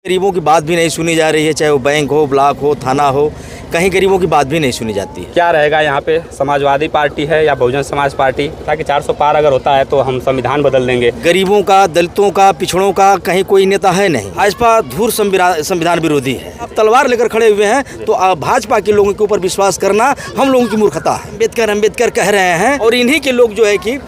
गरीबों की बात भी नहीं सुनी जा रही है, चाहे वो बैंक हो, ब्लॉक हो, थाना हो, कहीं गरीबों की बात भी नहीं सुनी जाती है। क्या रहेगा यहाँ पे, समाजवादी पार्टी है या बहुजन समाज पार्टी? ताकि 400 पार अगर होता है तो हम संविधान बदल देंगे। गरीबों का, दलितों का, पिछड़ों का कहीं कोई नेता है नहीं। भाजपा धूर संविधान विरोधी है। अब तलवार लेकर खड़े हुए हैं तो भाजपा के लोगों के ऊपर विश्वास करना हम लोगों की मूर्खता है। अम्बेडकर कह रहे हैं और इन्हीं के लोग जो है कि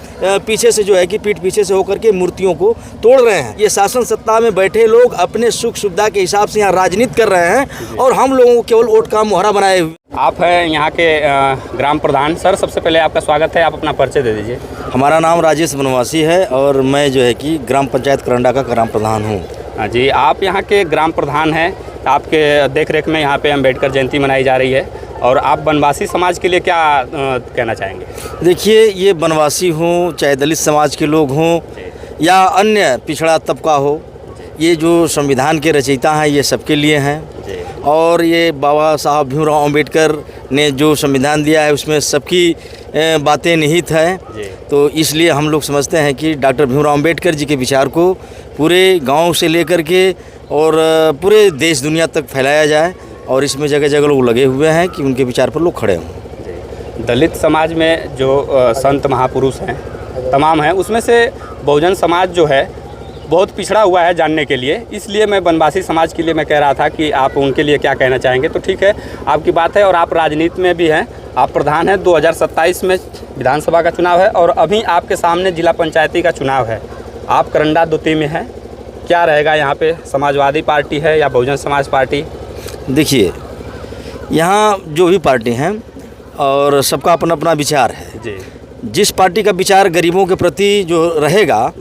पीछे से जो है कि पीठ पीछे से होकर के मूर्तियों को तोड़ रहे हैं। ये शासन सत्ता में बैठे लोग अपने सुख सुविधा के हिसाब से यहाँ राजनीति कर रहे हैं और हम लोगों को केवल वोट का मुहरा बनाए हुए। आप हैं यहाँ के ग्राम प्रधान। सर, सबसे पहले आपका स्वागत है, आप अपना परिचय दे दीजिए। हमारा नाम राजेश बनवासी है और मैं जो है कि ग्राम पंचायत करंडा का ग्राम प्रधान हूँ। हाँ जी, आप यहाँ के ग्राम प्रधान हैं। आपके देखरेख में यहाँ पे अम्बेडकर जयंती मनाई जा रही है और आप बनवासी समाज के लिए क्या कहना चाहेंगे? देखिए, ये बनवासी हों, चाहे दलित समाज के लोग हों या अन्य पिछड़ा तबका हो, ये जो संविधान के रचयिता हैं ये सबके लिए हैं। और ये बाबा साहब भीमराव अम्बेडकर ने जो संविधान दिया है उसमें सबकी बातें निहित हैं। तो इसलिए हम लोग समझते हैं कि डॉक्टर भीमराव अम्बेडकर जी के विचार को पूरे गांव से लेकर के और पूरे देश दुनिया तक फैलाया जाए और इसमें जगह जगह लोग लगे हुए हैं कि उनके विचार पर लोग खड़े हों। दलित समाज में जो संत महापुरुष हैं तमाम हैं, उसमें से बहुजन समाज जो है बहुत पिछड़ा हुआ है जानने के लिए। इसलिए मैं बनवासी समाज के लिए मैं कह रहा था कि आप उनके लिए क्या कहना चाहेंगे। तो ठीक है, आपकी बात है और आप राजनीति में भी हैं, आप प्रधान हैं। 2027 में विधानसभा का चुनाव है और अभी आपके सामने जिला पंचायती का चुनाव है। आप करंडा दुती में हैं। क्या रहेगा यहाँ पे, समाजवादी पार्टी है या बहुजन समाज पार्टी? देखिए, यहाँ जो भी पार्टी हैं और सबका अपना अपना विचार है जी। जिस पार्टी का विचार गरीबों के प्रति जो रहेगा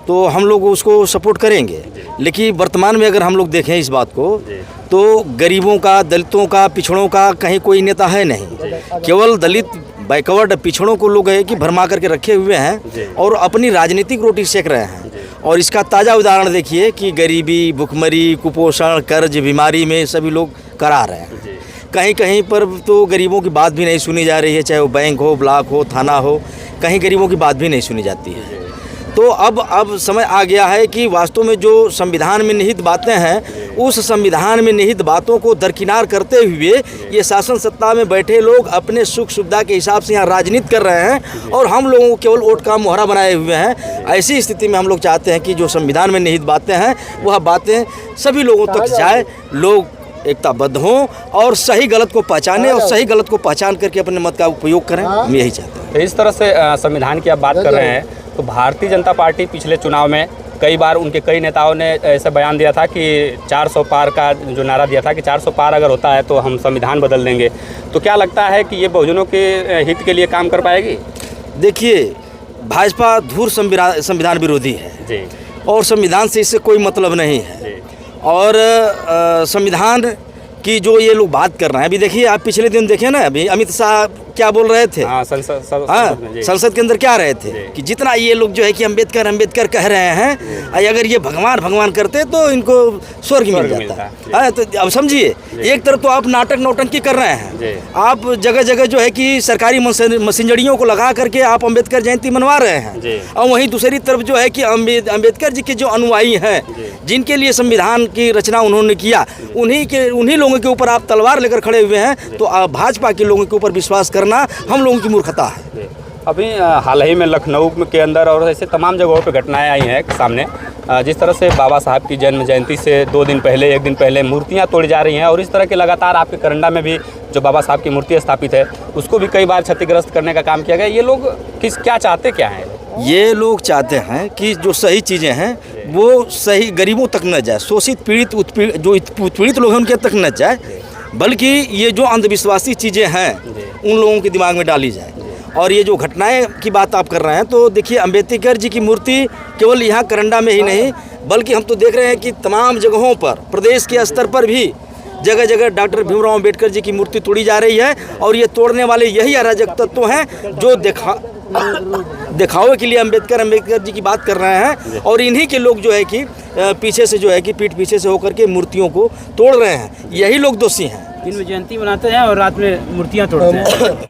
तो हम लोग उसको सपोर्ट करेंगे। लेकिन वर्तमान में अगर हम लोग देखें इस बात को तो गरीबों का, दलितों का, पिछड़ों का कहीं कोई नेता है नहीं। केवल दलित, बैकवर्ड, पिछड़ों को लोग है कि भरमा करके रखे हुए हैं और अपनी राजनीतिक रोटी सेक रहे हैं। और इसका ताज़ा उदाहरण देखिए कि गरीबी, भुखमरी, कुपोषण, कर्ज, बीमारी में सभी लोग करा रहे हैं। कहीं कहीं पर तो गरीबों की बात भी नहीं सुनी जा रही है, चाहे वो बैंक हो, ब्लॉक हो, थाना हो, कहीं गरीबों की बात भी नहीं सुनी जाती है। तो अब समय आ गया है कि वास्तव में जो संविधान में निहित बातें हैं उस संविधान में निहित बातों को दरकिनार करते हुए ये शासन सत्ता में बैठे लोग अपने सुख सुविधा के हिसाब से यहाँ राजनीति कर रहे हैं और हम लोगों को केवल वोट का मुहरा बनाए हुए हैं। ऐसी स्थिति में हम लोग चाहते हैं कि जो संविधान में निहित बातें हैं वह बातें सभी लोगों तक जाए, लोग एकताबद्ध हों और सही गलत को पहचानें और सही गलत को पहचान करके अपने मत का उपयोग करें। हम यही चाहते हैं। तो इस तरह से संविधान की आप बात कर रहे हैं तो भारतीय जनता पार्टी पिछले चुनाव में कई बार उनके कई नेताओं ने ऐसा बयान दिया था कि 400 पार का जो नारा दिया था कि 400 पार अगर होता है तो हम संविधान बदल देंगे। तो क्या लगता है कि ये बहुजनों के हित के लिए काम कर पाएगी? देखिए, भाजपा धूर संविधान विरोधी है जी। और संविधान से इससे कोई मतलब नहीं है जी। और संविधान की जो ये लोग बात कर रहे हैं, अभी देखिए आप पिछले दिन देखे ना, अभी अमित शाह क्या बोल रहे थे? संसद के अंदर क्या रहे थे कि जितना ये लोग जो है कि अम्बेडकर कह रहे हैं, अगर ये भगवान करते तो इनको स्वर्ग मिल जाता। तो अब समझिए, एक तरफ तो आप नाटक नौटंकी कर रहे हैं, आप जगह जगह जो है कि सरकारी मशीनरियों को लगा करके आप अम्बेडकर जयंती मनवा रहे हैं और वहीं दूसरी तरफ जो है कि अम्बेडकर जी के जो अनुयायी हैं, जिनके लिए संविधान की रचना उन्होंने किया, उन्हीं लोगों के ऊपर आप तलवार लेकर खड़े हुए हैं। तो भाजपा के लोगों के ऊपर विश्वास करना हम लोगों की मूर्खता है। अभी हाल ही में लखनऊ के अंदर और ऐसे तमाम जगहों पे घटनाएं आई हैं सामने। जिस तरह से बाबा साहब की जन्म जयंती से 2 दिन पहले, 1 दिन पहले मूर्तियां तोड़ी जा रही हैं और इस तरह के लगातार आपके करंडा में भी जो बाबा साहब की मूर्ति स्थापित है उसको भी कई बार क्षतिग्रस्त करने का काम किया गया। ये लोग क्या चाहते क्या हैं? ये लोग चाहते हैं कि जो सही चीज़ें हैं वो सही गरीबों तक न जाए, शोषित, पीड़ित, जो उत्पीड़ित लोग हैं उनके तक न जाए, बल्कि ये जो अंधविश्वासी चीज़ें हैं उन लोगों के दिमाग में डाली जाए। और ये जो घटनाएं की बात आप कर रहे हैं, तो देखिए अम्बेडकर जी की मूर्ति केवल यहाँ करंडा में ही नहीं, बल्कि हम तो देख रहे हैं कि तमाम जगहों पर, प्रदेश के स्तर पर भी जगह जगह डॉक्टर भीमराव अम्बेडकर जी की मूर्ति तोड़ी जा रही है। और ये तोड़ने वाले यही अराजक तत्व हैं जो दिखावे के लिए अम्बेडकर जी की बात कर रहे हैं और इन्हीं के लोग जो है कि पीछे से जो है कि पीठ पीछे से होकर के मूर्तियों को तोड़ रहे हैं। यही लोग दोषी हैं। दिन में जयंती मनाते हैं और रात में मूर्तियां तोड़ते हैं।